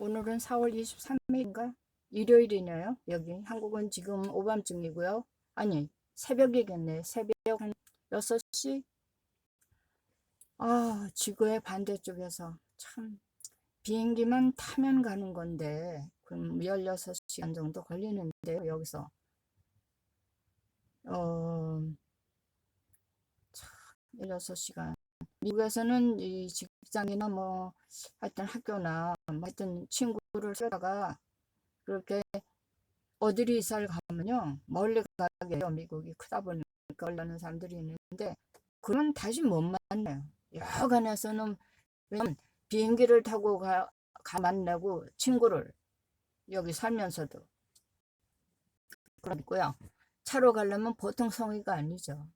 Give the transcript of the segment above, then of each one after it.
오늘은 4월 23일인가? 일요일이네요. 여기 한국은 지금 오밤중이고요. 아니, 새벽이겠네. 새벽 한 6시? 지구의 반대쪽에서 참 비행기만 타면 가는 건데 그럼 16시간 정도 걸리는데요. 여기서 16시간. 미국에서는 이 직장이나 뭐 하여튼 학교나 뭐 하여튼 친구를 쓰다가 그렇게 어디를 이사를 가면요 멀리 가게 해요. 미국이 크다 보니까 올라는 사람들이 있는데 그건 다시 못 만나요. 여간에서는 왜냐면 비행기를 타고 가 만나고 친구를 여기 살면서도 그렇고요. 차로 가려면 보통 성의가 아니죠.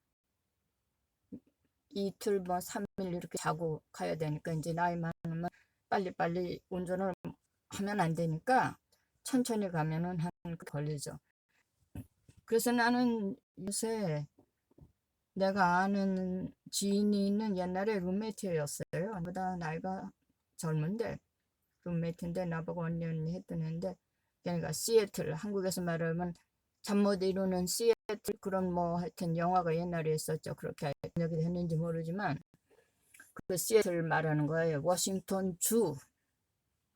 이틀 뭐 3일 이렇게 자고 가야 되니까 이제 나이 많으면 빨리빨리 운전을 하면 안 되니까 천천히 가면은 한 걸리죠. 그래서 나는 요새 내가 아는 지인이 있는 옛날에 룸메이트였어요. 보다 나이가 젊은데 룸메이트인데 나보고 언니 했더니인데 걔네가 시애틀 한국에서 말하면 잠 못 이루는 시애틀 그런 뭐 하여튼 영화가 옛날에 있었죠. 그렇게 번역이 됐는지 모르지만 그 시애틀 말하는 거예요. 워싱턴 주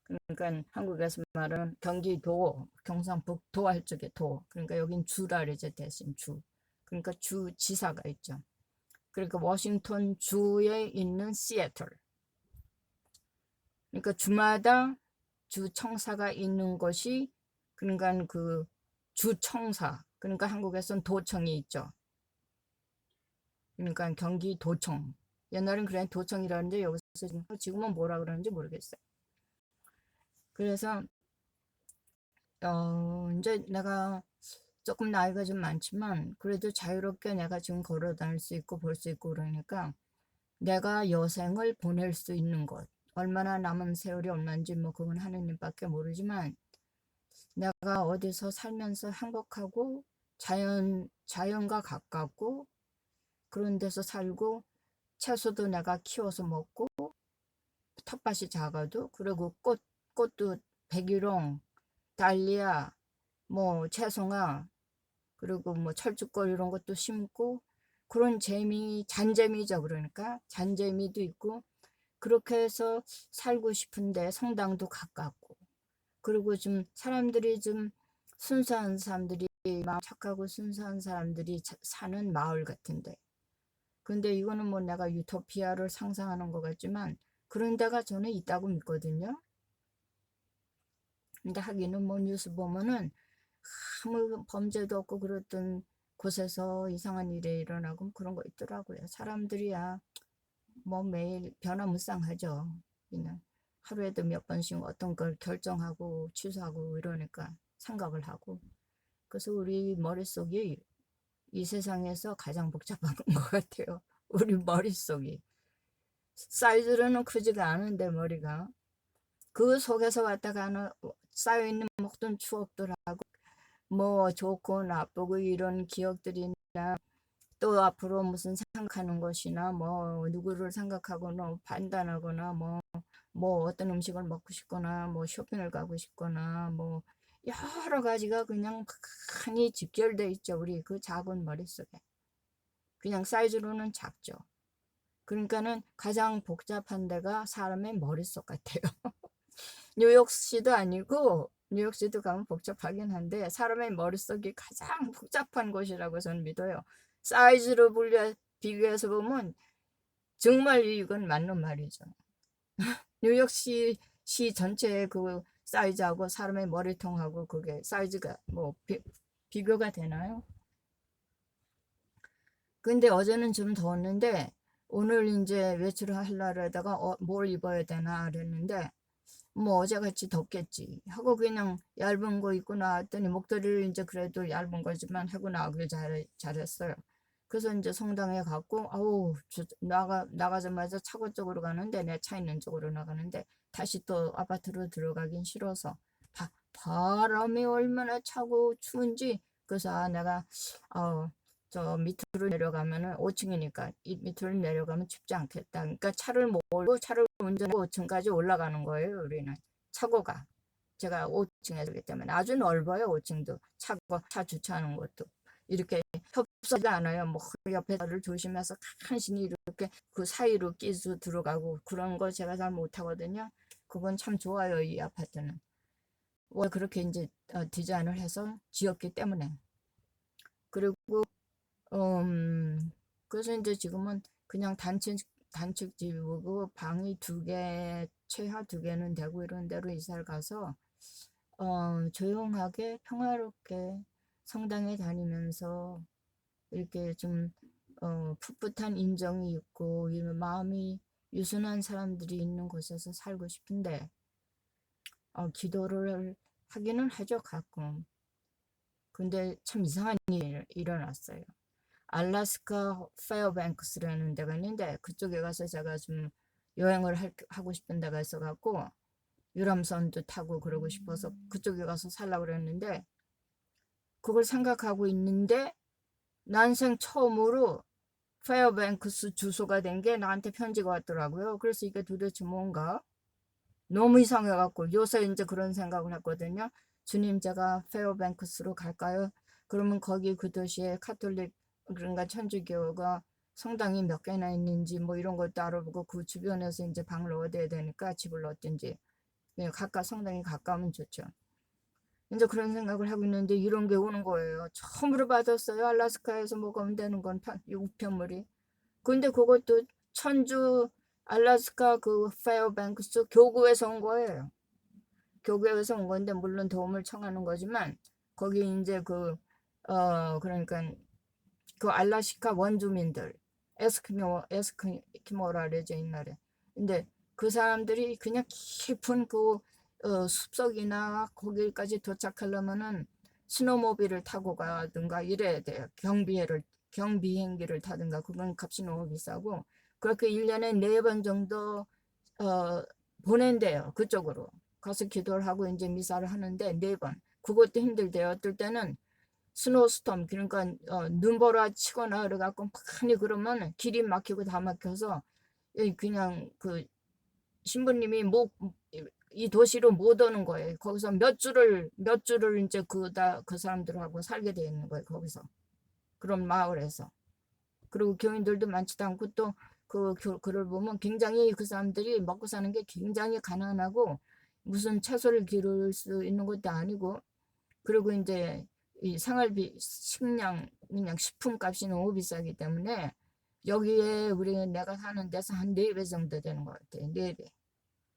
그러니까 한국에서 말하는 경기도 경상북도 할 적에 도 그러니까 여긴 주라 그러죠. 대신 주 그러니까 주 지사가 있죠. 그러니까 워싱턴 주에 있는 시애틀. 그러니까 주마다 주청사가 있는 것이 그러니까 그 주청사. 그러니까 한국에서는 도청이 있죠. 그러니까 경기도청. 옛날엔 그래 도청이라는데 여기서 지금은 뭐라 그러는지 모르겠어요. 그래서 이제 내가 조금 나이가 좀 많지만 그래도 자유롭게 내가 지금 걸어 다닐 수 있고 볼 수 있고 그러니까 내가 여생을 보낼 수 있는 것 얼마나 남은 세월이 얼마인지 뭐 그건 하느님밖에 모르지만 내가 어디서 살면서 행복하고 자연과 가깝고 그런 데서 살고 채소도 내가 키워서 먹고 텃밭이 작아도 그리고 꽃도 백일홍, 달리아, 뭐 채송화 그리고 뭐 철쭉꽃 이런 것도 심고 그런 잔재미죠. 그러니까 잔재미도 있고 그렇게 해서 살고 싶은데 성당도 가깝고 그리고 좀 사람들이 좀 순수한 사람들이 마음 착하고 순수한 사람들이 사는 마을 같은데 근데 이거는 뭐 내가 유토피아를 상상하는 것 같지만 그런 데가 저는 있다고 믿거든요. 근데 하기는 뭐 뉴스 보면은 아무 범죄도 없고 그랬던 곳에서 이상한 일이 일어나고 그런 거 있더라고요. 사람들이야 뭐 매일 변화무쌍하죠. 그냥 하루에도 몇 번씩 어떤 걸 결정하고 취소하고 이러니까 생각을 하고 그래서 우리 머릿속이 이 세상에서 가장 복잡한 것 같아요. 우리 머릿속이 사이즈로는 크지가 않은데 머리가 그 속에서 왔다가 쌓여있는 모든 추억들하고 뭐 좋고 나쁘고 이런 기억들이나 또 앞으로 무슨 생각하는 것이나 뭐 누구를 생각하거나 판단하거나 뭐 어떤 음식을 먹고 싶거나 뭐 쇼핑을 가고 싶거나 뭐 여러 가지가 그냥 많이 집결돼 있죠. 우리 그 작은 머릿속에. 그냥 사이즈로는 작죠. 그러니까는 가장 복잡한 데가 사람의 머릿속 같아요. 뉴욕시도 아니고 뉴욕시도 가면 복잡하긴 한데 사람의 머릿속이 가장 복잡한 곳이라고 저는 믿어요. 사이즈로 비교해서 보면 정말 이건 맞는 말이죠. 뉴욕시 전체의 그 사이즈하고 사람의 머리통하고 그게 사이즈가 뭐 비교가 되나요? 근데 어제는 좀 더웠는데 오늘 이제 외출을 하려다가 뭘 입어야 되나 그랬는데 뭐 어제같이 덥겠지 하고 그냥 얇은 거 입고 나왔더니 목도리를 이제 그래도 얇은 거지만 하고 나오길 잘했어요. 그래서 이제 성당에 갔고 아우 나가자마자 차고 쪽으로 가는데 내 차 있는 쪽으로 나가는데 다시 또 아파트로 들어가긴 싫어서 바람이 얼마나 차고 추운지 그래서 내가 저 밑으로 내려가면은 5층이니까 이 밑으로 내려가면 춥지 않겠다. 그러니까 차를 몰고 차를 운전하고 5층까지 올라가는 거예요. 우리는 차고가. 제가 5층에 살기 때문에 아주 넓어요. 5층도 차 주차하는 것도 이렇게 협소하지 않아요. 뭐 옆에를 조심해서 간신히 이렇게 그 사이로 끼서 들어가고 그런 거 제가 잘 못하거든요. 그건 참 좋아요. 이 아파트는 원래 그렇게 이제 디자인을 해서 지었기 때문에. 그리고 그래서 이제 지금은 그냥 단층집이고 방이 2개, 최하 2개는 되고 이런 데로 이사를 가서 조용하게 평화롭게 성당에 다니면서 이렇게 좀 풋풋한 인정이 있고 이 마음이 유순한 사람들이 있는 곳에서 살고 싶은데 기도를 하기는 하죠 가끔. 근데 참 이상한 일이 일어났어요. 알래스카 페어뱅크스라는 데가 있는데 그쪽에 가서 제가 좀 여행을 하고 싶은 데가 있어갖고 유람선도 타고 그러고 싶어서 그쪽에 가서 살려고 그랬는데 그걸 생각하고 있는데 난생 처음으로 페어뱅크스 주소가 된 게 나한테 편지가 왔더라고요. 그래서 이게 도대체 뭔가 너무 이상해갖고 요새 이제 그런 생각을 했거든요. 주님 제가 페어뱅크스로 갈까요? 그러면 거기 그 도시에 카톨릭 그런가 천주교가 성당이 몇 개나 있는지 뭐 이런 것도 알아보고 그 주변에서 이제 방을 얻어야 되니까 집을 얻든지 그냥 성당이 가까우면 좋죠. 이제 그런 생각을 하고 있는데 이런 게 오는 거예요. 처음으로 받았어요. 알래스카에서 먹으면 되는 건 우편물이. 근데 그것도 천주 알래스카 그 페어뱅크스 교구에서 온 거예요. 교구에서 온 건데 물론 도움을 청하는 거지만 거기 이제 그러니까 그 알래스카 원주민들 에스키모라 그러죠 옛날에. 근데 그 사람들이 그냥 깊은 숲속이나 거기까지 도착하려면은 스노모빌을 타고 가든가 이래야 돼요. 경비행기를 타든가 그건 값이 너무 비싸고 그렇게 1년에 4번 정도 어, 보낸대요. 그쪽으로 가서 기도를 하고 이제 미사를 하는데 4번 그것도 힘들대요. 어떨 때는 스노스톰 그러니까 눈보라 치거나 그래갖고 많이 그러면 길이 막히고 다 막혀서 그냥 그 신부님이 이 도시로 못 오는 거예요. 거기서 몇 주를 이제 그 사람들하고 살게 돼 있는 거예요. 거기서 그런 마을에서. 그리고 교인들도 많지도 않고 또 글을 보면 굉장히 그 사람들이 먹고 사는 게 굉장히 가난하고 무슨 채소를 기를 수 있는 것도 아니고 그리고 이제 이 생활비 식량 그냥 식품 값이 너무 비싸기 때문에 여기에 내가 사는 데서 한 4배 정도 되는 것 같아요. 4배.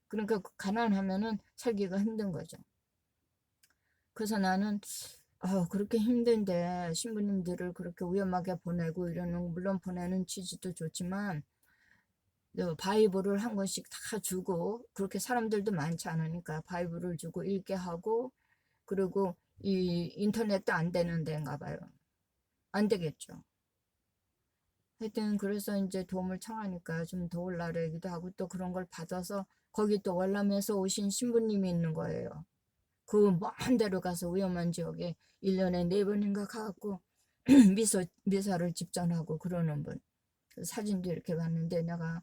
그러니까 가난하면은 살기가 힘든 거죠. 그래서 나는 그렇게 힘든데 신부님들을 그렇게 위험하게 보내고 이러는 물론 보내는 취지도 좋지만 바이블을 한 권씩 다 주고 그렇게 사람들도 많지 않으니까 바이블을 주고 읽게 하고 그리고 이 인터넷도 안 되는 데인가 봐요. 안 되겠죠. 하여튼 그래서 이제 도움을 청하니까 좀 도울라 얘기도 하고 또 그런 걸 받아서 거기 또 월남에서 오신 신부님이 있는 거예요. 그 먼 데로 가서 위험한 지역에 1년에 4번인가 가갖고 미사를 집전하고 그러는 분. 사진도 이렇게 봤는데 내가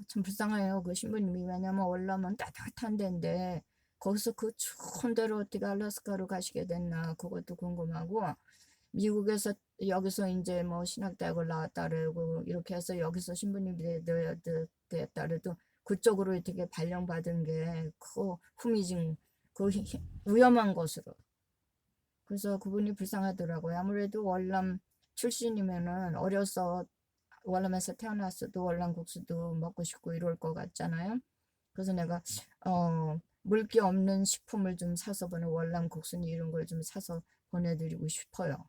참 불쌍해요. 그 신부님이 왜냐면 월남은 따뜻한 데인데 거기서 그 추운 데로 어떻게 알래스카로 가시게 됐나 그것도 궁금하고 미국에서 여기서 이제 뭐 신학대학을 나왔다 그러고 이렇게 해서 여기서 신부님이 됐다 그래도 그쪽으로 어떻게 발령받은 게 후미진 위험한 곳으로. 그래서 그분이 불쌍하더라고요. 아무래도 월남 출신이면은 어려서 월남에서 태어났어도 월남 국수도 먹고 싶고 이럴 것 같잖아요. 그래서 내가 물기 없는 식품을 좀 사서 보내 월남 국수니 이런 걸 좀 사서 보내드리고 싶어요.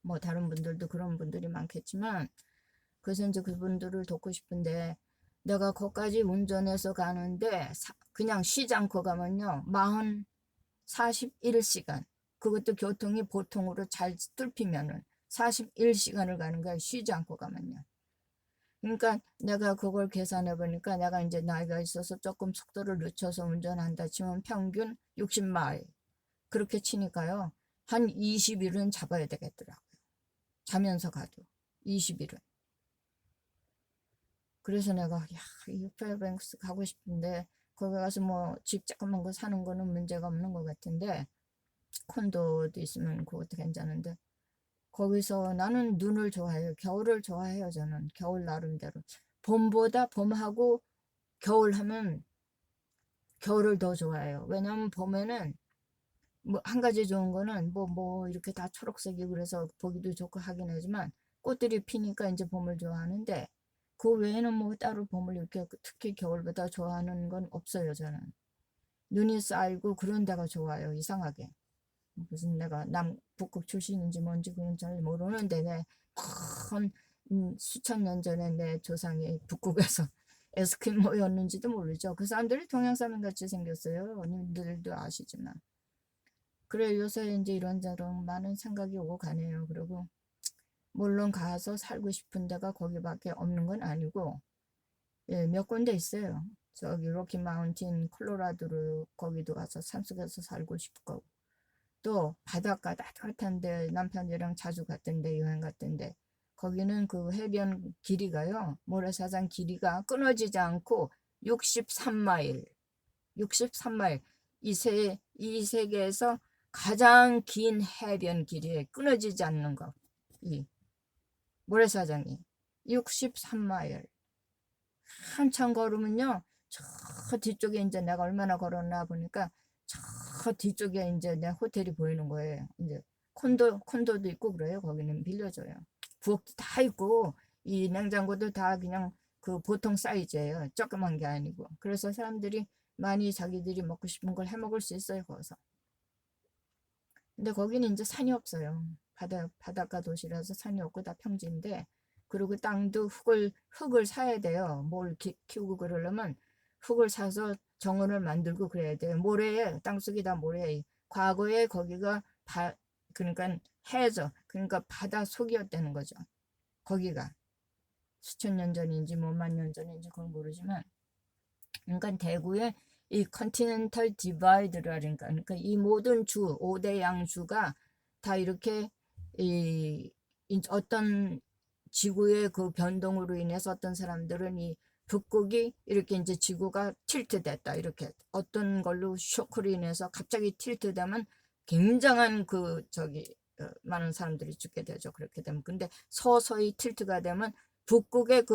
뭐 다른 분들도 그런 분들이 많겠지만 그래서 이제 그분들을 돕고 싶은데 내가 거기까지 운전해서 가는데 그냥 쉬지 않고 가면요 41시간 그것도 교통이 보통으로 잘 뚫히면은 41시간을 가는 거야 쉬지 않고 가면요. 그러니까 내가 그걸 계산해 보니까 내가 이제 나이가 있어서 조금 속도를 늦춰서 운전한다 치면 평균 60마일 그렇게 치니까요 한 20일은 잡아야 되겠더라고요. 자면서 가도 20일은. 그래서 내가 이 페어뱅크스 가고 싶은데 거기 가서 뭐 집 조그만 거 사는 거는 문제가 없는 것 같은데 콘도도 있으면 그것도 괜찮은데 거기서 나는 눈을 좋아해요. 겨울을 좋아해요. 저는 겨울 나름대로 봄보다 봄하고 겨울 하면 겨울을 더 좋아해요. 왜냐면 봄에는 뭐 한 가지 좋은 거는 뭐 이렇게 다 초록색이고 그래서 보기도 좋고 하긴 하지만 꽃들이 피니까 이제 봄을 좋아하는데 그 외에는 뭐 따로 봄을 이렇게 특히 겨울보다 좋아하는 건 없어요. 저는 눈이 쌓이고 그런 데가 좋아요. 이상하게 무슨 내가 북극 출신인지 뭔지 그건 잘 모르는데 내큰 수천 년 전에 내 조상이 북극에서 에스키모였는지도 모르죠. 그 사람들이 동양 사람 같이 생겼어요. 언니들도 아시지만. 그래 요새 이제 이런저런 많은 생각이 오고 가네요. 그리고 물론 가서 살고 싶은 데가 거기밖에 없는 건 아니고 예, 몇 군데 있어요. 저기 로키 마운틴 콜로라도로 거기도 가서 산속에서 살고 싶고 또 바닷가 따뜻한데 남편이랑 자주 갔던데 여행 갔던데 거기는 그 해변 길이가요. 모래사장 길이가 끊어지지 않고 63마일 63마일 이 세계에서 가장 긴 해변 길이에 끊어지지 않는 거. 이 모래사장이 63마일. 한참 걸으면요. 저 뒤쪽에 이제 내가 얼마나 걸었나 보니까 저 뒤쪽에 이제 내 호텔이 보이는 거예요. 이제 콘도도 있고 그래요. 거기는 빌려줘요. 부엌도 다 있고 이 냉장고도 다 그냥 그 보통 사이즈예요. 조그만 게 아니고. 그래서 사람들이 많이 자기들이 먹고 싶은 걸 해 먹을 수 있어요. 거기서. 근데 거기는 이제 산이 없어요. 바닷가 도시라서 산이 없고 다 평지인데, 그리고 땅도 흙을 사야 돼요. 뭘 키우고 그러려면 흙을 사서 정원을 만들고 그래야 돼요. 모래에, 땅속이 다 모래. 과거에 거기가 그러니까 그러니까 바다 속이었다는 거죠. 거기가. 수천 년 전인지 뭐 만 년 전인지 그건 모르지만, 그러니까 대구에 이 컨티넨탈 디바이드라니까 그러니까 이 모든 주 5대 양주가 다 이렇게 어떤 지구의 그 변동으로 인해서 어떤 사람들은 이 북극이 이렇게 이제 지구가 틸트 됐다 이렇게 어떤 걸로 쇼크로 인해서 갑자기 틸트 되면 굉장한 그 많은 사람들이 죽게 되죠. 그렇게 되면 근데 서서히 틸트가 되면 북극의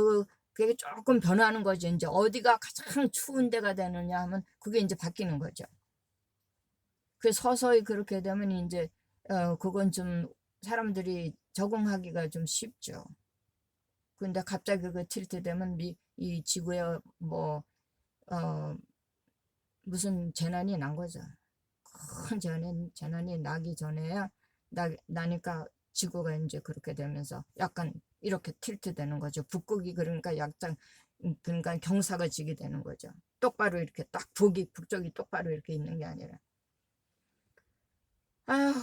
그게 조금 변하는 거죠. 이제 어디가 가장 추운 데가 되느냐 하면 그게 이제 바뀌는 거죠. 그 서서히 그렇게 되면 이제 그건 좀 사람들이 적응하기가 좀 쉽죠. 근데 갑자기 그 틸트 되면 이 지구에 뭐 어, 무슨 재난이 난 거죠. 큰 재난이 나기 전에야 나니까 지구가 이제 그렇게 되면서 약간 이렇게 틸트 되는 거죠. 북극이 그러니까 약간 그러니까 경사가 지게 되는 거죠. 똑바로 이렇게 딱 북쪽이 똑바로 이렇게 있는 게 아니라. 아휴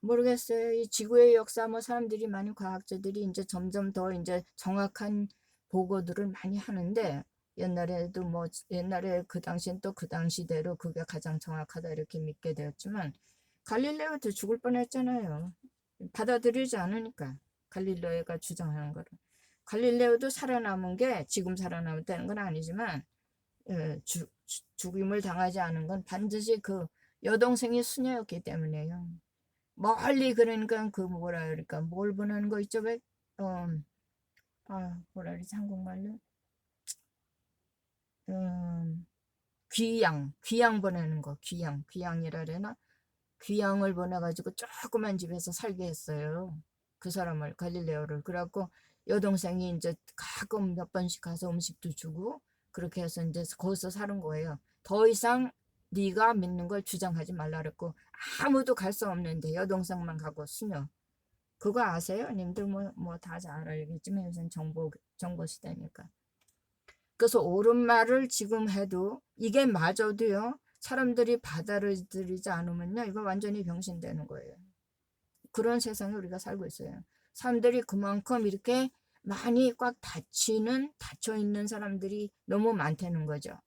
모르겠어요. 이 지구의 역사 뭐 사람들이 많이 과학자들이 이제 점점 더 이제 정확한 보고들을 많이 하는데 옛날에도 뭐 옛날에 그 당시엔 또 그 당시대로 그게 가장 정확하다 이렇게 믿게 되었지만 갈릴레오도 죽을 뻔했잖아요. 받아들이지 않으니까 갈릴레오가 주장하는 거를. 갈릴레오도 살아남은 게 지금 살아남았다는 건 아니지만 죽임을 당하지 않은 건 반드시 그 여동생이 수녀였기 때문에요. 멀리 그러니까 그 뭐라 그럴까 뭘 보내는 거 있죠? 왜 뭐라 그러지 한국말로 음, 귀양 보내는 거 귀양이라 그러나 귀양을 보내가지고 조그만 집에서 살게 했어요. 그 사람을 갈릴레오를 그래갖고 여동생이 이제 가끔 몇 번씩 가서 음식도 주고 그렇게 해서 이제 거기서 사는 거예요. 더 이상 네가 믿는 걸 주장하지 말라 그랬고 아무도 갈 수 없는데 여동생만 가고 수녀 그거 아세요? 님들 뭐 다 잘 알겠지만 요즘 정보 시대니까. 그래서 옳은 말을 지금 해도 이게 마저도요. 사람들이 받아들이지 않으면요. 이거 완전히 병신되는 거예요. 그런 세상에 우리가 살고 있어요. 사람들이 그만큼 이렇게 많이 꽉 닫혀 있는 사람들이 너무 많다는 거죠.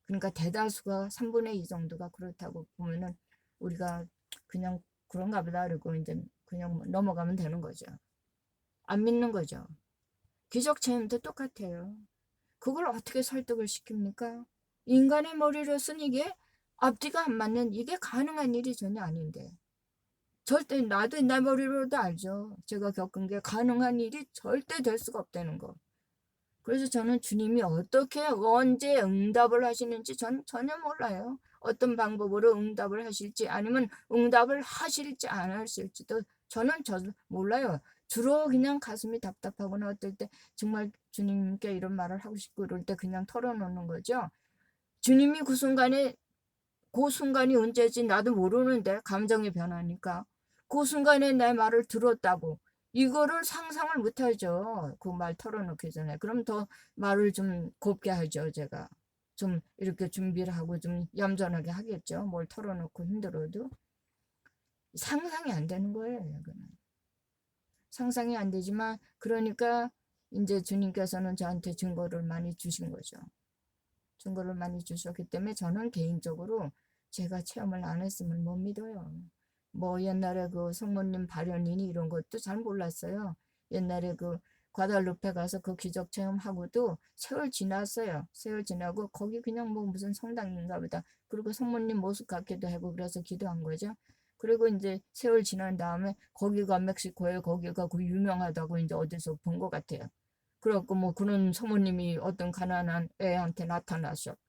그러니까 대다수가 3분의 2 정도가 그렇다고 보면은 우리가 그냥 그런가 보다 그러고 이제 그냥 넘어가면 되는 거죠. 안 믿는 거죠. 기적 체험도 똑같아요. 그걸 어떻게 설득을 시킵니까? 인간의 머리로서는 이게 앞뒤가 안 맞는, 이게 가능한 일이 전혀 아닌데. 절대 나도 내 머리로도 알죠. 제가 겪은 게 가능한 일이 절대 될 수가 없다는 거. 그래서 저는 주님이 어떻게 언제 응답을 하시는지 전 전혀 몰라요. 어떤 방법으로 응답을 하실지, 아니면 응답을 하실지 안 하실지도 저는 몰라요. 주로 그냥 가슴이 답답하거나 어떨 때 정말 주님께 이런 말을 하고 싶고 이럴 때 그냥 털어놓는 거죠. 주님이 그 순간이 언제지 나도 모르는데, 감정이 변하니까 그 순간에 내 말을 들었다고 이거를 상상을 못하죠. 그 말 털어놓기 전에. 그럼 더 말을 좀 곱게 하죠. 제가 좀 이렇게 준비를 하고 좀 얌전하게 하겠죠. 뭘 털어놓고 힘들어도 상상이 안 되는 거예요. 이거는 상상이 안 되지만, 그러니까 이제 주님께서는 저한테 증거를 많이 주신 거죠. 증거를 많이 주셨기 때문에 저는 개인적으로 제가 체험을 안 했으면 못 믿어요. 뭐 옛날에 그 성모님 발현이니 이런 것도 잘 몰랐어요. 옛날에 그 과달루페 가서 그 기적 체험하고도 세월 지났어요. 세월 지나고 거기 그냥 뭐 무슨 성당인가 보다. 그리고 성모님 모습 같기도 하고 그래서 기도한 거죠. 그리고 이제 세월 지난 다음에 거기가 멕시코에, 거기가 그 유명하다고 이제 어디서 본 것 같아요. 그래갖고 뭐 그런 성모님이 어떤 가난한 애한테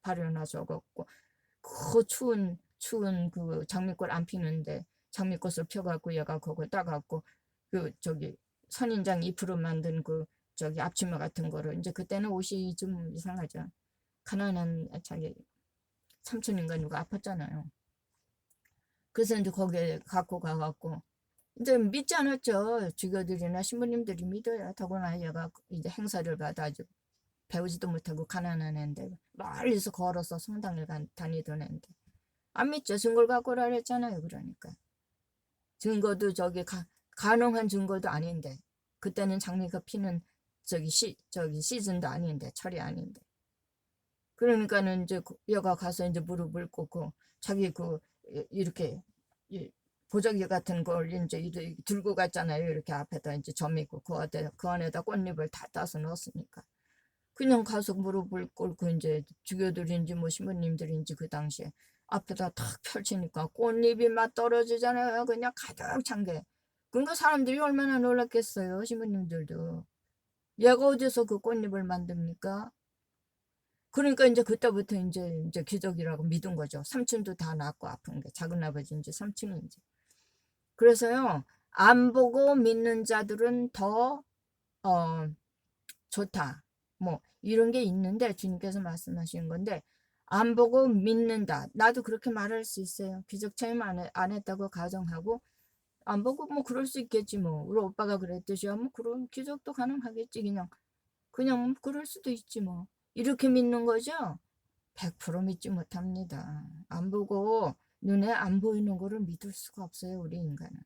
발현하셔갖고 그 추운 그 장미꽃 안 피는데 장미꽃을 펴갖고 얘가 그거 따갖고 그 저기 선인장 잎으로 만든 그 저기 앞치마 같은 거를, 이제 그때는 옷이 좀 이상하죠. 가난한 자기 삼촌인가 누가 아팠잖아요. 그래서 이제 거기에 갖고 가갖고 이제 믿지 않았죠. 주교들이나 신부님들이 믿어야. 더구나 얘가 이제 행사를 받아가지고 배우지도 못하고 가난한 애인데 멀리서 걸어서 성당을 다니던 애인데 안 믿죠. 증거를 갖고 오라 그랬잖아요. 그러니까 증거도 가능한 증거도 아닌데, 그때는 장미가 피는 저기 시즌도 아닌데, 철이 아닌데. 그러니까는 이제 얘가 가서 이제 무릎을 꿇고 자기 이렇게 보자기 같은 걸 이제 들고 갔잖아요. 이렇게 앞에다 이제 점 있고 그 안에다 꽃잎을 다 따서 넣었으니까. 그냥 가서 무릎을 꿇고 이제 주교들인지 뭐 신부님들인지 그 당시에 앞에다 탁 펼치니까 꽃잎이 막 떨어지잖아요. 그냥 가득 찬 게. 그러니까 사람들이 얼마나 놀랐겠어요. 신부님들도. 얘가 어디서 그 꽃잎을 만듭니까? 그러니까 이제 그때부터 이제 기적이라고 믿은 거죠. 삼촌도 다 낫고 아픈 게, 작은 아버지인지 삼촌인지. 그래서요, 안 보고 믿는 자들은 더 좋다. 뭐 이런 게 있는데, 주님께서 말씀하시는 건데, 안 보고 믿는다. 나도 그렇게 말할 수 있어요. 기적 체험 안 했다고 가정하고 안 보고 뭐 그럴 수 있겠지 뭐. 우리 오빠가 그랬듯이요. 뭐 그런 기적도 가능하겠지. 그냥 뭐 그럴 수도 있지 뭐. 이렇게 믿는 거죠. 100% 믿지 못합니다. 안 보고 눈에 안 보이는 거를 믿을 수가 없어요. 우리 인간은.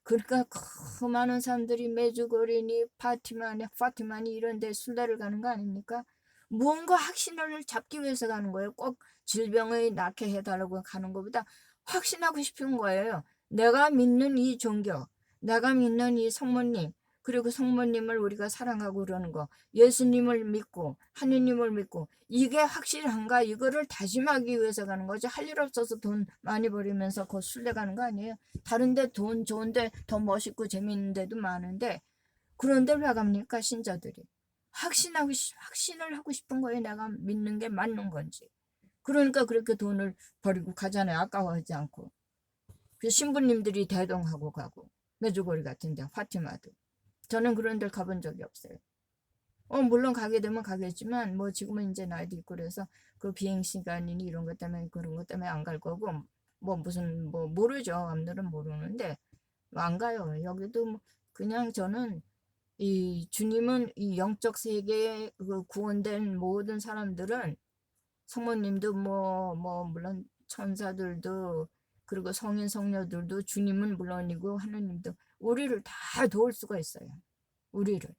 그러니까 그 많은 사람들이 메주거리니 파티마니 이런 데 순례를 가는 거 아닙니까? 무언가 확신을 잡기 위해서 가는 거예요. 꼭 질병을 낫게 해달라고 가는 것보다 확신하고 싶은 거예요. 내가 믿는 이 종교, 내가 믿는 이 성모님, 그리고 성모님을 우리가 사랑하고 그러는 거, 예수님을 믿고 하느님을 믿고 이게 확실한가, 이거를 다짐하기 위해서 가는 거죠. 할 일 없어서 돈 많이 버리면서 그 순례 가는 거 아니에요. 다른데 돈 좋은데 더 멋있고 재밌는 데도 많은데, 그런데 왜 갑니까? 신자들이 확신을 하고 싶은 거예요. 내가 믿는 게 맞는 건지. 그러니까 그렇게 돈을 버리고 가잖아요. 아까워하지 않고. 그 신부님들이 대동하고 가고, 메주고리 같은데 파티마도. 저는 그런 데 가본 적이 없어요. 물론 가게 되면 가겠지만 뭐 지금은 이제 나이도 있고 그래서 그 비행 시간이니 이런 것 때문에 그런 것 때문에 안 갈 거고, 뭐 무슨 뭐 모르죠. 남들은 모르는데 안 가요. 여기도 뭐 그냥 저는 이 주님은 이 영적 세계에 그 구원된 모든 사람들은, 성모님도 뭐 물론 천사들도, 그리고 성인 성녀들도, 주님은 물론이고 하느님도 우리를 다 도울 수가 있어요. 우리를.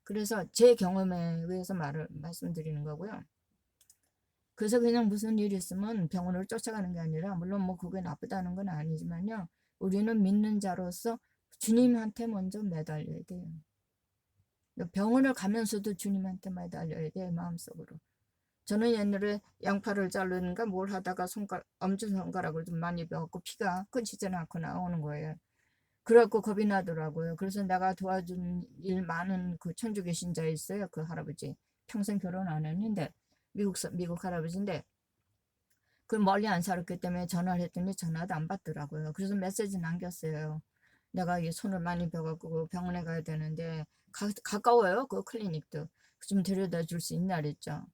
그래서 제 경험에 의해서 말씀드리는 거고요. 그래서 그냥 무슨 일이 있으면 병원을 쫓아가는 게 아니라, 물론 뭐 그게 나쁘다는 건 아니지만요. 우리는 믿는 자로서 주님한테 먼저 매달려야 돼요. 병원을 가면서도 주님한테 매달려야 돼요. 마음속으로. 저는 옛날에 양파를 자르는가 뭘 하다가 엄지손가락을 좀 많이 베었고 피가 끊지는 않고 나오는 거예요. 그래갖고 겁이 나더라고요. 그래서 내가 도와준 일 많은 그 천주교 신자 있어요. 그 할아버지. 평생 결혼 안 했는데, 미국 할아버지인데, 그 멀리 안 살았기 때문에 전화를 했더니 전화도 안 받더라고요. 그래서 메시지 남겼어요. 내가 이 손을 많이 벼갖고 병원에 가야 되는데, 가까워요. 그 클리닉도. 좀 데려다 줄 수 있나 그랬죠.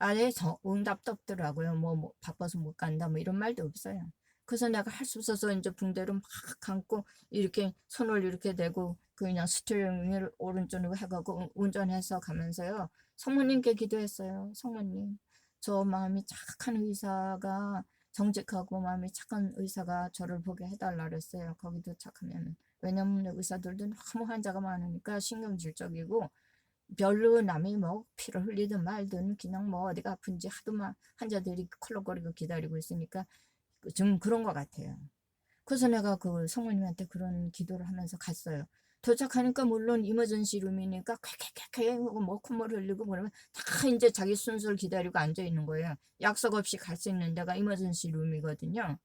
아예 응답도 없더라고요. 뭐 바빠서 못 간다, 뭐 이런 말도 없어요. 그래서 내가 할 수 없어서 이제 붕대를 막 감고 이렇게 손을 이렇게 대고 그냥 스티어링을 오른쪽으로 해가고 운전해서 가면서요. 성모님께 기도했어요. 성모님, 저 마음이 착한 의사가 정직하고 마음이 착한 의사가 저를 보게 해달라 그랬어요. 거기 도착하면은. 왜냐면 의사들도 너무 환자가 많으니까 신경질적이고 별로 남이 뭐 피를 흘리든 말든 그냥 뭐 어디가 아픈지 하도 막 환자들이 컬럭거리고 기다리고 있으니까 좀 그런 것 같아요. 그래서 내가 그 성모님한테 그런 기도를 하면서 갔어요. 도착하니까 물론 이머전시 룸이니까 쾌쾌쾌쾌 하고 뭐 콧물 흘리고 그러면 다 이제 자기 순서를 기다리고 앉아 있는 거예요. 약속 없이 갈 수 있는 데가 이머전시 룸이거든요.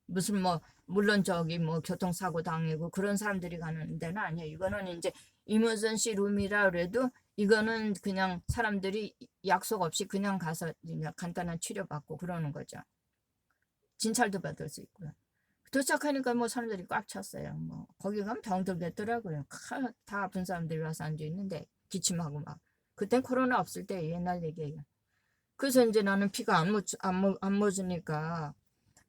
무슨 뭐 물론 저기 뭐 교통사고 당하고 그런 사람들이 가는 데는 아니에요. 이거는 이제 이머전시 룸이라 그래도 이거는 그냥 사람들이 약속 없이 그냥 가서 그냥 간단한 치료받고 그러는 거죠. 진찰도 받을 수 있고요. 도착하니까 뭐 사람들이 꽉 찼어요. 뭐 거기 가면 병들겠더라고요. 다 아픈 사람들이 와서 앉아 있는데 기침하고 막. 그땐 코로나 없을 때 옛날 얘기예요. 그래서 이제 나는 피가 안 멎으니까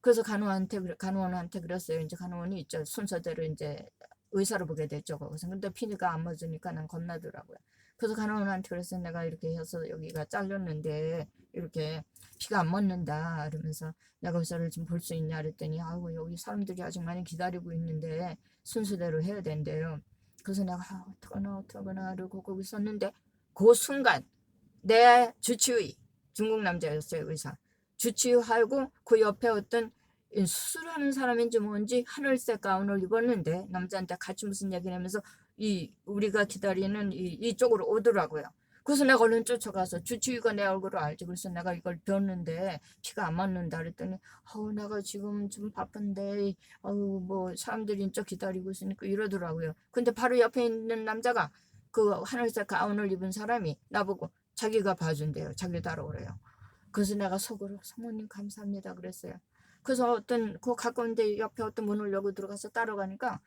그래서 간호원한테 그랬어요. 이제 간호원이 있죠. 순서대로 이제 의사를 보게 됐죠. 거기서. 근데 피가 안 멎으니까 난 겁나더라고요. 그래서 간호원한테 그래서 내가 이렇게 해서 여기가 잘렸는데 이렇게 피가 안 멎는다. 이러면서 내가 의사를 좀 볼 수 있냐 그랬더니 아이고 여기 사람들이 아직 많이 기다리고 있는데 순서대로 해야 된대요. 그래서 내가 어떡하나 이러고 거기 있었는데 그 순간 내 주치의 중국 남자였어요. 의사. 주치의하고 그 옆에 어떤 수술하는 사람인지 뭔지 하늘색 가운을 입었는데 남자한테 같이 무슨 얘기를 하면서 우리가 기다리는 이쪽으로 오더라고요. 그래서 내가 얼른 쫓아가서 주치의가 내 얼굴을 알지. 그래서 내가 이걸 뵀는데 피가 안 맞는다 그랬더니 내가 지금 좀 바쁜데 뭐 사람들이 인적 기다리고 있으니까 이러더라고요. 근데 바로 옆에 있는 남자가 그 하늘색 가운을 입은 사람이 나보고 자기가 봐준대요. 자기 따라오래요. 그래서 내가 속으로 사모님 감사합니다 그랬어요. 그래서 그 가까운 데 옆에 어떤 문을 열고 들어가니까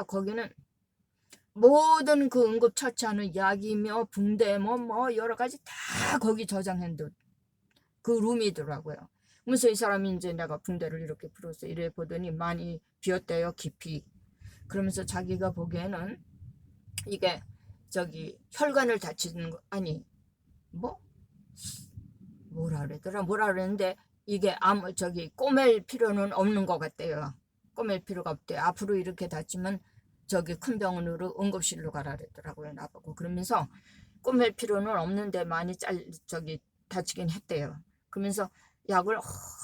거기는 모든 그 응급처치하는 약이며 붕대 뭐 여러 가지 다 거기 저장해둔 그 룸이더라고요. 그래서 이 사람이 이제 내가 붕대를 이렇게 풀어서 이래 보더니 많이 비었대요. 깊이. 그러면서 자기가 보기에는 이게 저기 혈관을 다치는 거 아니 뭐 뭐라 그랬는데 이게 저기 꼬맬 필요는 없는 것 같대요. 꼬맬 필요가 없대요. 앞으로 이렇게 다치면 저기 큰 병원으로 응급실로 가라 그랬더라고요. 나보고. 그러면서 꼬맬 필요는 없는데 많이 저기 다치긴 했대요. 그러면서 약을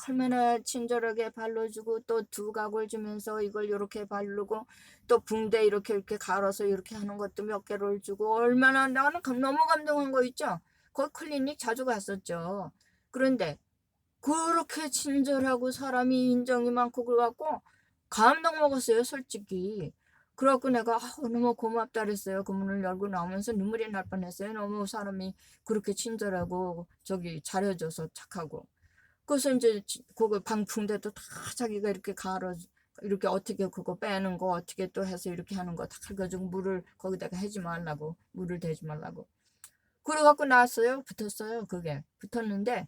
얼마나 친절하게 발라주고 또 두각을 주면서 이걸 이렇게 바르고 또 붕대 이렇게 갈아서 이렇게 하는 것도 몇 개를 주고 얼마나 나는 너무 감동한 거 있죠. 거기 클리닉 자주 갔었죠. 그런데 그렇게 친절하고 사람이 인정이 많고 그래갖고 감동 먹었어요, 솔직히. 그래갖고 내가 너무 고맙다 그랬어요. 그 문을 열고 나오면서 눈물이 날 뻔했어요. 너무 사람이 그렇게 친절하고 저기 잘해줘서 착하고. 그래서 이제 그거 방풍대도 다 자기가 이렇게 갈아 이렇게 어떻게 그거 빼는 거 어떻게 또 해서 이렇게 하는 거 다 해가지고 물을 거기다가 해지 말라고 물을 대지 말라고. 그래갖고 나왔어요. 붙었어요. 그게 붙었는데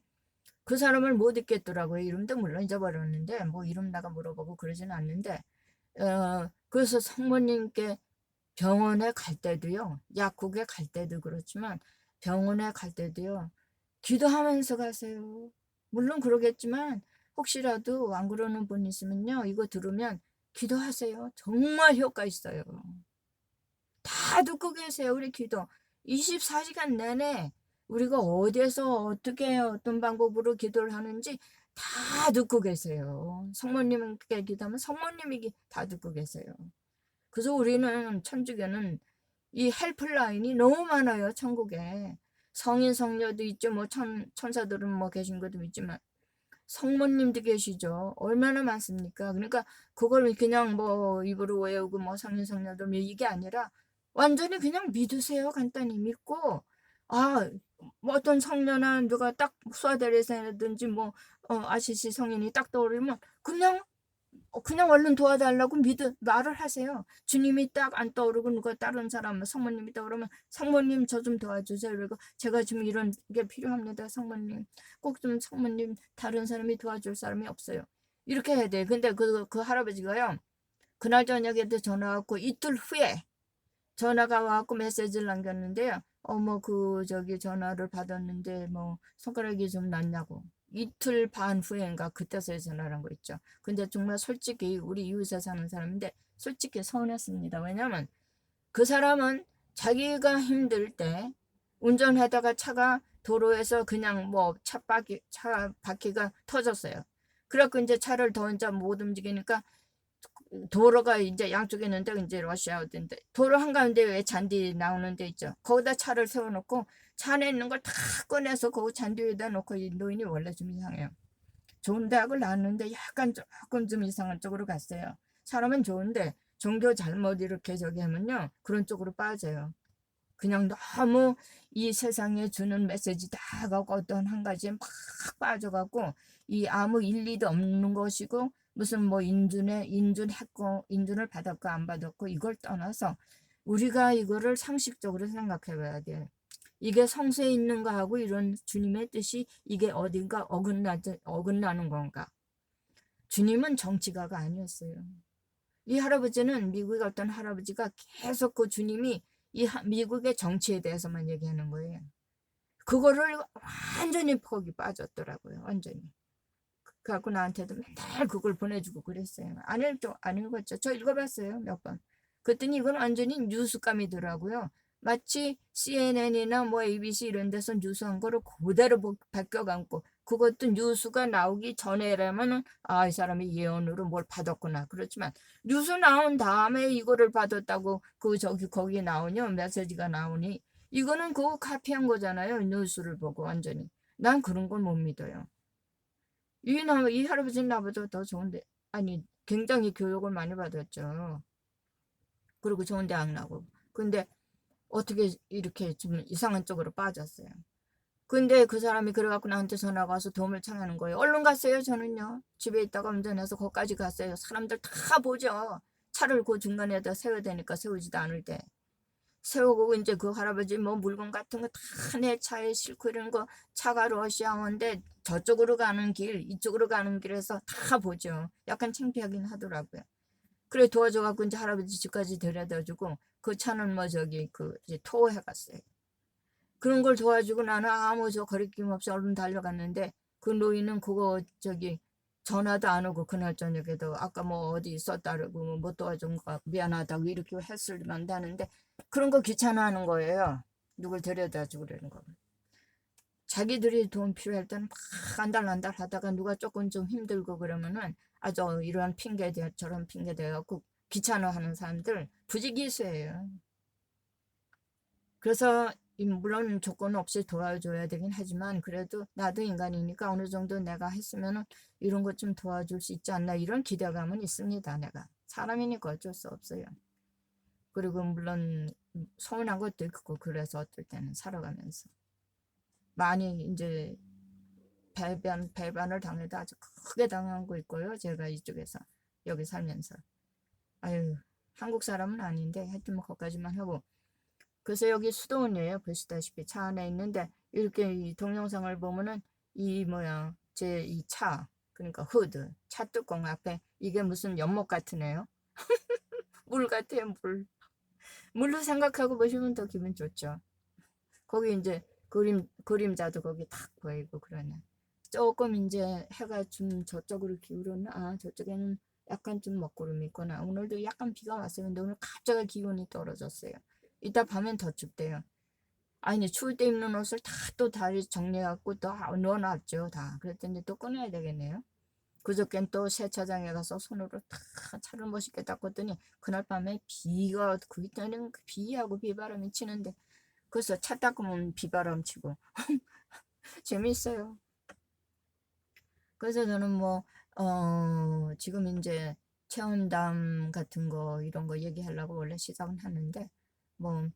그 사람을 못 잊겠더라고요. 이름도 물론 잊어버렸는데 뭐 이름 나가 물어보고 그러진 않는데 그래서 성모님께 병원에 갈 때도요. 약국에 갈 때도 그렇지만 병원에 갈 때도요. 기도하면서 가세요. 물론 그러겠지만 혹시라도 안 그러는 분 있으면요. 이거 들으면 기도하세요. 정말 효과 있어요. 다 듣고 계세요. 우리 기도. 24시간 내내 우리가 어디에서 어떻게 어떤 방법으로 기도를 하는지 다 듣고 계세요. 성모님께 기도하면 성모님이 다 듣고 계세요. 그래서 우리는 천주교는 이 헬플라인이 너무 많아요. 천국에. 성인 성녀도 있죠. 뭐 천사들은 뭐 계신 것도 있지만 성모님도 계시죠. 얼마나 많습니까? 그러니까 그걸 그냥 뭐 입으로 외우고 뭐 성인 성녀도 뭐 이게 아니라 완전히 그냥 믿으세요. 간단히 믿고 아, 뭐 어떤 성녀나 누가 딱 수아데레사든지 뭐 아시시 성인이 딱 떠오르면 그냥 얼른 도와달라고 말을 하세요. 주님이 딱 안 떠오르고 누가 다른 사람 성모님이 떠오르면 성모님 저 좀 도와주세요. 그리고 제가 지금 이런 게 필요합니다. 성모님 꼭 좀 성모님 다른 사람이 도와줄 사람이 없어요. 이렇게 해야 돼. 근데 그 할아버지가요. 그날 저녁에도 전화 왔고 이틀 후에 전화가 와갖고 메시지를 남겼는데요. 어머 저기 전화를 받았는데 뭐 손가락이 좀 났냐고. 이틀 반 후인가 그때서야 전화를 한 거 있죠. 근데 정말 솔직히 우리 이웃에 사는 사람인데 솔직히 서운했습니다. 왜냐면 그 사람은 자기가 힘들 때 운전하다가 차가 도로에서 그냥 뭐 차 바퀴가 터졌어요. 그래갖고 이제 차를 더 이제 못 움직이니까 도로가 이제 양쪽에 있는데 이제 러시아어인데 도로 한가운데 왜 잔디 나오는 데 있죠. 거기다 차를 세워놓고 차 안에 있는 걸 다 꺼내서 거기 잔디 위에다 놓고 이 노인이 원래 좀 이상해요. 좋은 대학을 나왔는데 약간 조금 좀 이상한 쪽으로 갔어요. 사람은 좋은데 종교 잘못 이렇게 저기 하면요. 그런 쪽으로 빠져요. 그냥 너무 이 세상에 주는 메시지 다 갖고 어떤 한 가지에 막 빠져갖고 이 아무 일리도 없는 것이고 무슨 뭐 인준했고 인준을 받았고 안 받았고 이걸 떠나서 우리가 이거를 상식적으로 생각해 봐야 돼. 이게 성서에 있는 거하고 이런 주님의 뜻이 이게 어딘가 어긋나는 건가? 주님은 정치가가 아니었어요. 이 할아버지는 미국의 어떤 할아버지가 계속 그 주님이 미국의 정치에 대해서만 얘기하는 거예요. 그거를 완전히 퍽이 빠졌더라고요. 완전히. 그래갖고 나한테도 맨날 그걸 보내주고 그랬어요. 안 읽었죠. 저 읽어봤어요. 몇 번. 그랬더니 이건 완전히 뉴스감이더라고요. 마치 CNN이나 뭐 ABC 이런 데서 뉴스한 거를 그대로 베껴감고 그것도 뉴스가 나오기 전에라면은 이 사람이 예언으로 뭘 받았구나. 그렇지만 뉴스 나온 다음에 이거를 받았다고 거기 나오냐 메시지가 나오니 이거는 그거 카피한 거잖아요. 뉴스를 보고 완전히. 난 그런 걸 못 믿어요. 이 할아버지는 나보다 더 좋은데, 아니, 굉장히 교육을 많이 받았죠. 그리고 좋은 대학 나고. 근데 어떻게 이렇게 좀 이상한 쪽으로 빠졌어요. 근데 그 사람이 그래갖고 나한테 전화가 와서 도움을 청하는 거예요. 얼른 갔어요, 저는요. 집에 있다가 운전해서 거기까지 갔어요. 사람들 다 보죠. 차를 그 중간에다 세워야 되니까 세우지도 않을 때. 세우고 이제 그 할아버지 뭐 물건 같은 거 다 내 차에 싣고 이런 거 차가 러시아어인데 저쪽으로 가는 길 이쪽으로 가는 길에서 다 보죠. 약간 창피하긴 하더라고요. 그래 도와줘갖고 이제 할아버지 집까지 데려다주고 그 차는 뭐 저기 이제 토해 갔어요. 그런 걸 도와주고 나는 아무 저 거리낌 없이 얼른 달려갔는데 그 노인은 그거 저기 전화도 안 오고 그날 저녁에도 아까 뭐 어디 있었다고 못 도와준 거 미안하다고 이렇게 했을 만도 하는데 그런 거 귀찮아하는 거예요. 누굴 데려다 주고 그러는 거. 자기들이 돈 필요할 때는 막 안달안달 하다가 누가 조금 좀 힘들고 그러면은 아주 이런 핑계 대 저런 핑계 대갖고 귀찮아하는 사람들 부지기수예요. 그래서 물론 조건 없이 도와줘야 되긴 하지만 그래도 나도 인간이니까 어느 정도 내가 했으면은 이런 것 좀 도와줄 수 있지 않나 이런 기대감은 있습니다. 내가 사람이니까 어쩔 수 없어요. 그리고 물론 서운한 것도 있고 그래서 어떨 때는 살아가면서 많이 이제 배반을 당해도 아주 크게 당한 거 있고요. 제가 이쪽에서 여기 살면서 아유 한국 사람은 아닌데 하여튼 뭐 거기까지만 하고 그래서 여기 수도원이에요. 보시다시피 차 안에 있는데 이렇게 이 동영상을 보면은 이 뭐야 제 이 차 그러니까 후드 차 뚜껑 앞에 이게 무슨 연못 같으네요. 물 같아요 물. 물로 생각하고 보시면 더 기분 좋죠. 거기 이제 그림자도 거기 탁 보이고 그러네. 조금 이제 해가 좀 저쪽으로 기울었나? 저쪽에는 약간 좀 먹구름이 있구나. 오늘도 약간 비가 왔어요. 근데 오늘 갑자기 기온이 떨어졌어요. 이따 밤엔 더 춥대요. 아니 추울 때 입는 옷을 또 다리 정리해갖고 또 넣어놨죠 다. 그랬더니 또 꺼내야 되겠네요. 그저껜 또 세차장에 가서 손으로 다 차를 멋있게 닦았더니 그날 밤에 비가 그때는 비하고 비바람이 치는데 그래서 차 닦으면 비바람 치고 재밌어요. 그래서 저는 뭐, 지금 이제 체험담 같은 거, 이런 거 얘기하려고 원래 시작은 하는데, 뭐,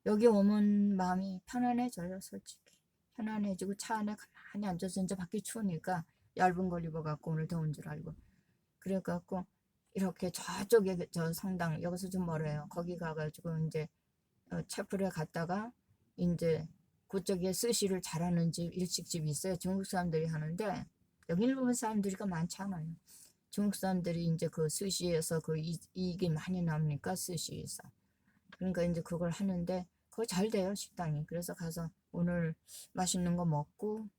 여기 오면 마음이 편안해져요, 솔직히. 편안해지고 차 안에 가만히 앉아서 이제 밖이 추우니까 얇은 걸 입어갖고 오늘 더운 줄 알고. 그래갖고 이렇게 저쪽에 저 성당, 여기서 좀 멀어요. 거기 가가지고 이제 채플에 갔다가 이제 그쪽에 스시를 잘하는 집, 일식집이 있어요. 중국 사람들이 하는데 여기 일본 사람들이가 많지 않아요. 중국 사람들이 이제 그 스시에서 그 이익이 많이 나오니까 스시에서. 그러니까 이제 그걸 하는데 그거 잘 돼요, 식당이. 그래서 가서 오늘 맛있는 거 먹고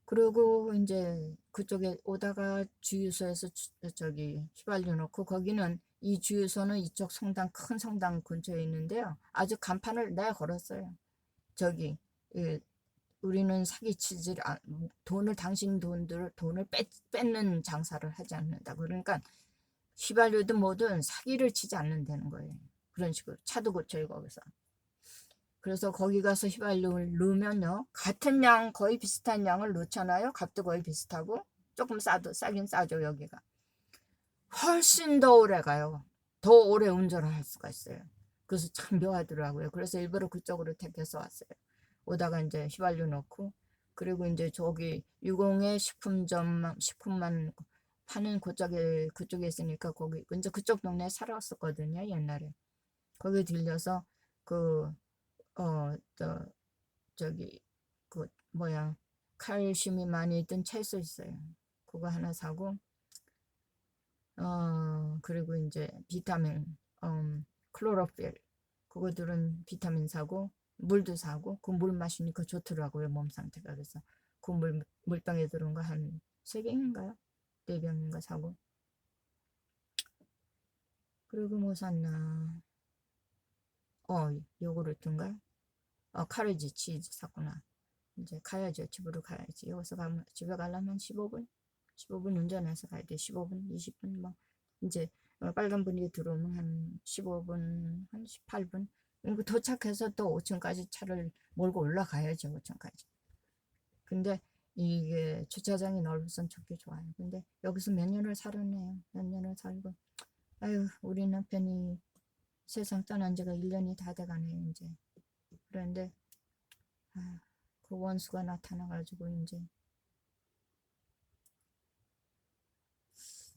그리고 이제 그쪽에 오다가 주유소에서 저기 휘발유 넣고 거기는 이 주유소는 이쪽 성당 큰 성당 근처에 있는데요. 아주 간판을 내 걸었어요. 저기 예, 우리는 사기치질 돈을 당신 돈을 뺏는 장사를 하지 않는다. 그러니까 휘발유든 뭐든 사기를 치지 않는다는 거예요. 그런 식으로 차도 고쳐요 거기서. 그래서 거기 가서 휘발유를 넣으면요. 같은 양 거의 비슷한 양을 넣잖아요. 값도 거의 비슷하고 조금 싸긴 싸죠 여기가. 훨씬 더 오래 가요. 더 오래 운전을 할 수가 있어요. 그래서 참 묘하더라고요. 그래서 일부러 그쪽으로 택해서 왔어요. 오다가 이제 휘발유 넣고 그리고 이제 저기 유공의 식품만 파는 그쪽에 있으니까 거기 이제 그쪽 동네에 살았었거든요 옛날에. 거기 들려서 그 저기 그 뭐야 칼슘이 많이 든 채소 있어요. 그거 하나 사고 그리고 이제 비타민 클로로필 그거들은 비타민 사고 물도 사고 그 물 마시니까 좋더라고요 몸 상태가. 그래서 그 물병에 들은 거 한 3병인가요? 4병인가 사고 그리고 뭐 샀나 요구르트인가 카레지 치즈 샀구나. 이제 가야죠. 집으로 가야지. 여기서 가면 집에 가려면 15분? 15분 운전해서 가야 돼. 15분, 20분 뭐 이제 빨간불이 들어오면 한 15분, 한 18분. 그리고 도착해서 또 5층까지 차를 몰고 올라가야죠. 5층까지. 근데 이게 주차장이 넓어서 좋게 좋아요. 근데 여기서 몇 년을 살았네요. 몇 년을 살고. 아유, 우리 남편이 세상 떠난 지가 1년이 다 돼가네요, 이제. 그런데 아, 그 원수가 나타나가지고 이제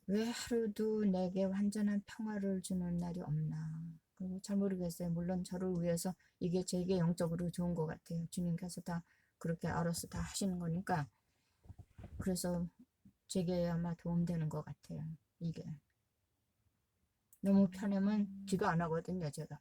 왜 하루도 내게 완전한 평화를 주는 날이 없나. 그거 잘 모르겠어요. 물론 저를 위해서 이게 제게 영적으로 좋은 것 같아요. 주님께서 다 그렇게 알아서 다 하시는 거니까. 그래서 제게 아마 도움되는 것 같아요. 이게. 너무 편하면 기도 안 하거든요, 제가.